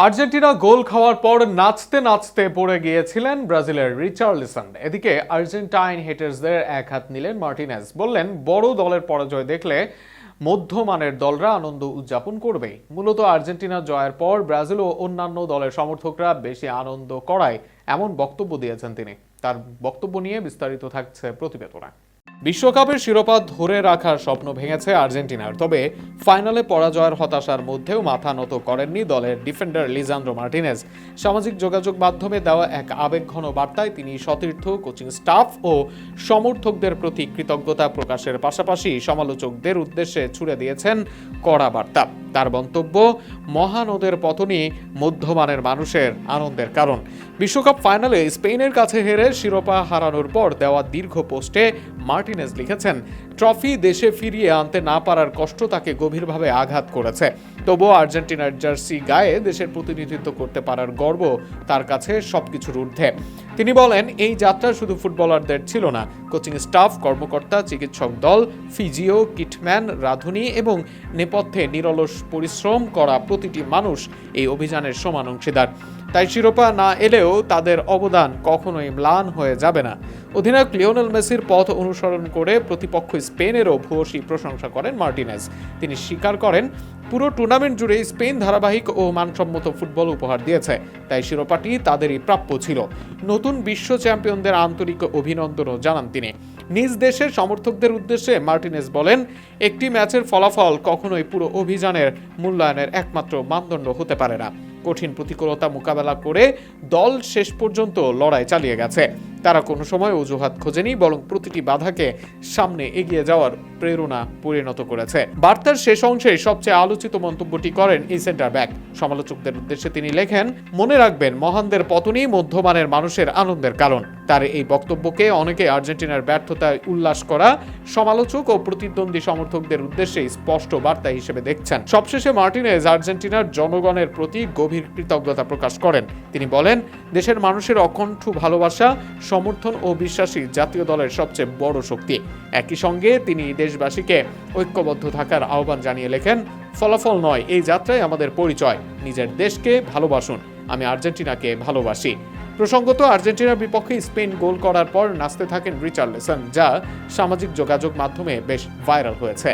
Argentina গোল খাওয়ার পর নাচতে নাচতে পড়ে গিয়েছিলেন ব্রাজিলের রিচার্লিসন। এদিকে আর্জেন্টাইন হেটার্সদের এক হাত নিলেন মার্টিনেজ, বললেন বড় দলের পরাজয় দেখলে মধ্যমানের দলরা আনন্দ উদযাপন করবে। মূলত আর্জেন্টিনার জয়ের পর ব্রাজিল ও অন্যান্য দলের সমর্থকরা বেশি আনন্দ করায় এমন বক্তব্য দিয়েছেন তিনি। তার বক্তব্য নিয়ে বিস্তারিত থাকছে প্রতিবেদনে। বিশ্বকাপের শিরোপা ধরে রাখার স্বপ্ন ভেঙেছে আর্জেন্টিনার, তবে ফাইনালে পরাজয়ের হতাশার মধ্যেও মাথা নত করেননি দলের ডিফেন্ডার লিজান্দ্রো মার্টিনেজ। সামাজিক যোগাযোগ মাধ্যমে দেওয়া এক আবেগঘন বার্তায় তিনি সতীর্থ, কোচিং স্টাফ ও সমর্থকদের প্রতি কৃতজ্ঞতা প্রকাশের পাশাপাশি সমালোচকদের উদ্দেশ্যে ছুড়ে দিয়েছেন কড়া বার্তা। তার মন্তব্য, মহানদের পতনই মধ্যমানের মানুষের আনন্দের কারণ। বিশ্বকাপ ফাইনালে স্পেনের কাছে হেরে শিরোপা হারানোর পর দেওয়া দীর্ঘ পোস্টে মার্টিনেজ লিখেছেন, ট্রফি দেশে ফিরিয়ে আনতে না পারার কষ্ট তাকে গভীরভাবে আঘাত করেছে। তবুও আর্জেন্টিনার জার্সি গায়ে দেশের প্রতিনিধিত্ব করতে পারার গর্ব তার কাছে সবকিছুর ঊর্ধ্বে। তিনি বলেন, এই যাত্রা শুধু ফুটবলারদের ছিল না, কোচিং স্টাফ, কর্মকর্তা, চিকিৎসক দল, ফিজিও, কিটম্যান, রাঁধুনি এবং নেপথ্যে নিরলস পরিশ্রম করা প্রতিটি মানুষ এই অভিযানের সমান অংশীদার। তাই শিরোপা না এলেও তাদের অবদান কখনোই ম্লান হয়ে যাবে না। অধিনায়ক লিওনেল মেসির পথ অনুসরণ করে প্রতিপক্ষ স্পেনেরও ভূয়সী প্রশংসা করেন মার্টিনেজ। তিনি স্বীকার করেন, পুরো টুর্নামেন্ট জুড়ে স্পেন ধারাবাহিক ও মানসম্মত ফুটবল উপহার দিয়েছে, তাই শিরোপাটি তাদেরই প্রাপ্য ছিল। নতুন বিশ্ব চ্যাম্পিয়নদের আন্তরিক অভিনন্দনও জানান তিনি। নিজ দেশের সমর্থকদের উদ্দেশ্যে মার্টিনেজ বলেন, একটি ম্যাচের ফলাফল কখনোই পুরো অভিযানের মূল্যায়নের একমাত্র মানদণ্ড হতে পারে না। কঠিন প্রতিকূলতা মোকাবেলা করে দল শেষ পর্যন্ত লড়াই চালিয়ে গেছে। তারা কোনো সময় অজুহাত খোঁজেনি, বরং প্রতিটি বাধাকে সামনে এগিয়ে যাওয়ার প্রেরণা পরিণত করেছে। বার্তার শেষ অংশে সবচেয়ে আলোচিত মন্তব্যটি করেন এই সেন্টার ব্যাক। সমালোচকদের উদ্দেশ্যে তিনি লেখেন, মনে রাখবেন, মহানদের পতনই মধ্যমানের মানুষের আনন্দের কারণ। তার এই বক্তব্যকে অনেকে আর্জেন্টিনার ব্যর্থতায় উল্লাস করা সমালোচক ও প্রতিদ্বন্দ্বী সমর্থকদের উদ্দেশ্যে স্পষ্ট বার্তা হিসেবে দেখছেন। সবশেষে মার্টিনেজ আর্জেন্টিনার জনগণের প্রতি গভীর কৃতজ্ঞতা প্রকাশ করেন। তিনি বলেন, দেশের মানুষের অকণ্ঠ ভালোবাসা, সমর্থন ও বিশ্বাসী জাতীয় দলের সবচেয়ে বড় শক্তি। একই সঙ্গে তিনি দেশবাসীকে ঐক্যবদ্ধ থাকার আহ্বান জানিয়ে লেখেন, ফলাফল নয়, এই যাত্রায় আমাদের পরিচয়। নিজের দেশকে ভালোবাসুন, আমি আর্জেন্টিনাকে ভালোবাসি। প্রসঙ্গত, আর্জেন্টিনার বিপক্ষে স্পেন গোল করার পর নাচতে থাকেন রিচার্লিসন, যা সামাজিক যোগাযোগ মাধ্যমে বেশ ভাইরাল হয়েছে।